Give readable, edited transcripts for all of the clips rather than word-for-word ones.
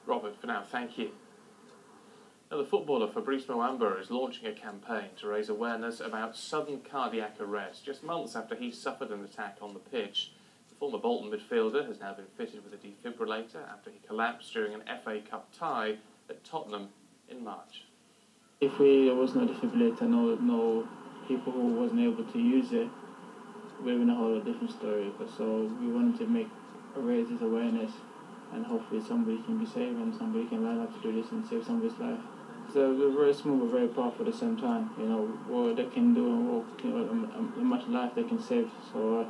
Robert, for now, thank you. Now, the footballer Fabrice Muamba is launching a campaign to raise awareness about sudden cardiac arrest, just months after he suffered an attack on the pitch. The former Bolton midfielder has now been fitted with a defibrillator after he collapsed during an FA Cup tie at Tottenham in March. If there was no defibrillator, no people who wasn't able to use it, we're in a whole different story. So we wanted to raise this awareness, and hopefully somebody can be saved and somebody can learn how to do this and save somebody's life. So we're very small but very powerful at the same time. You know what they can do and what, how much life they can save. So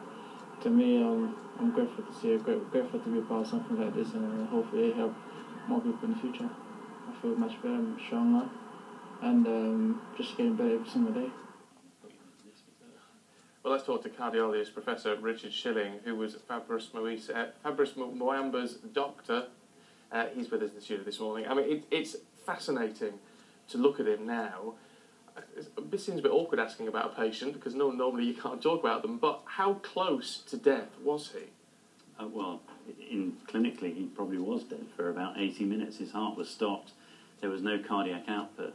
to me, I'm grateful to see it, grateful to be a part of something like this, and hopefully help more people in the future. I feel much better, stronger, and just getting better every single day. Well, let's talk to cardiologist Professor Richard Schilling, who was Fabrice Muamba's doctor. He's with us in the studio this morning. I mean, it's fascinating to look at him now. It seems a bit awkward asking about a patient because normally you can't talk about them, but how close to death was he? Well, clinically he probably was dead for about 80 minutes. His heart was stopped. There was no cardiac output.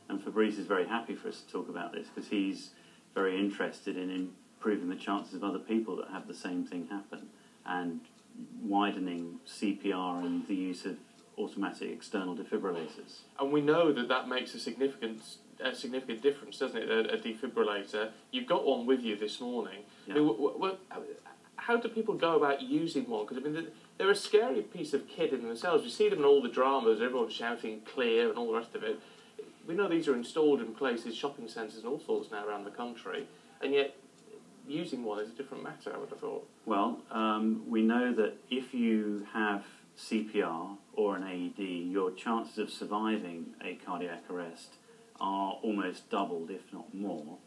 And Fabrice is very happy for us to talk about this because he's very interested in improving the chances of other people that have the same thing happen and widening CPR and the use of automatic external defibrillators. And we know that makes a significant difference, doesn't it, a defibrillator? You've got one with you this morning. Yeah. I mean, how do people go about using one? Because I mean, they're a scary piece of kit in themselves. You see them in all the dramas, everyone's shouting clear and all the rest of it. We know these are installed in places, shopping centres and all sorts now around the country, and yet using one is a different matter, I would have thought. Well, we know that if you have CPR or an AED, your chances of surviving a cardiac arrest are almost doubled, if not more.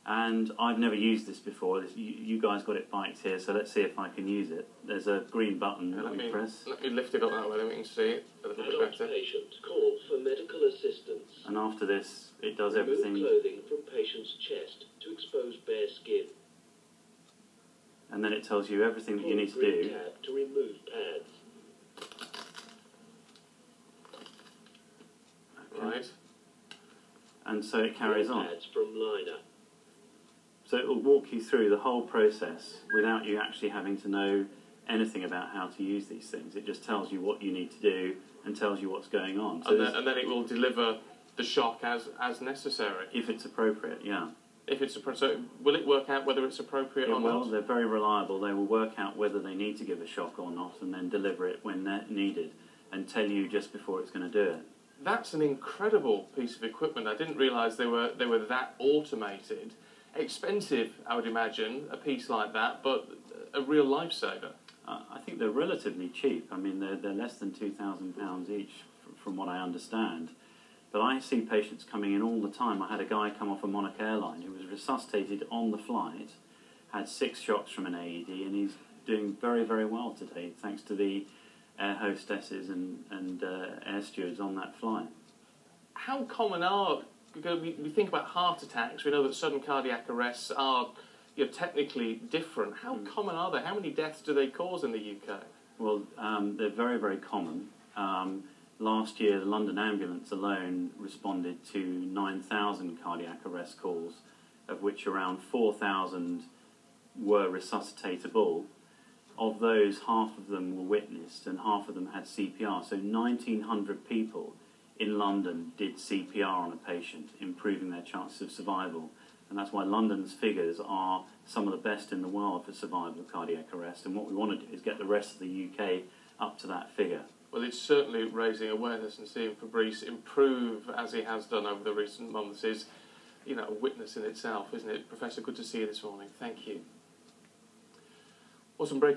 And I've never used this before. You guys got it biked here, so let's see if I can use it. There's a green button that we press. Let me lift it up that way, then we can see it a little bit better. Patient call for medical assistance. And after this, it does everything. Remove clothing from patient's chest to expose bare skin. And then it tells you everything that you need to do. Tab to remove pads. Okay. Right. And so it carries on. Pads from liner. So it will walk you through the whole process without you actually having to know anything about how to use these things. It just tells you what you need to do and tells you what's going on. So and then it will deliver the shock as necessary. If it's appropriate, yeah. If it's so will it work out whether it's appropriate or not? Well, they're very reliable. They will work out whether they need to give a shock or not and then deliver it when needed and tell you just before it's going to do it. That's an incredible piece of equipment. I didn't realise they were that automated. Expensive, I would imagine, a piece like that, but a real lifesaver. I think they're relatively cheap. I mean, they're less than £2,000 each, from what I understand. But I see patients coming in all the time. I had a guy come off a Monarch airline who was resuscitated on the flight, had 6 shocks from an AED, and he's doing very, very well today, thanks to the air hostesses and air stewards on that flight. How common are... Because we think about heart attacks, we know that sudden cardiac arrests are technically different. How common are they? How many deaths do they cause in the UK? Well, they're very, very common. Last year, the London ambulance alone responded to 9,000 cardiac arrest calls, of which around 4,000 were resuscitatable. Of those, half of them were witnessed and half of them had CPR. So 1,900 people in London did CPR on a patient, improving their chances of survival. And that's why London's figures are some of the best in the world for survival of cardiac arrest. And what we want to do is get the rest of the UK up to that figure. Well, it's certainly raising awareness, and seeing Fabrice improve as he has done over the recent months is, a witness in itself, isn't it? Professor, good to see you this morning. Thank you. Well, some breaking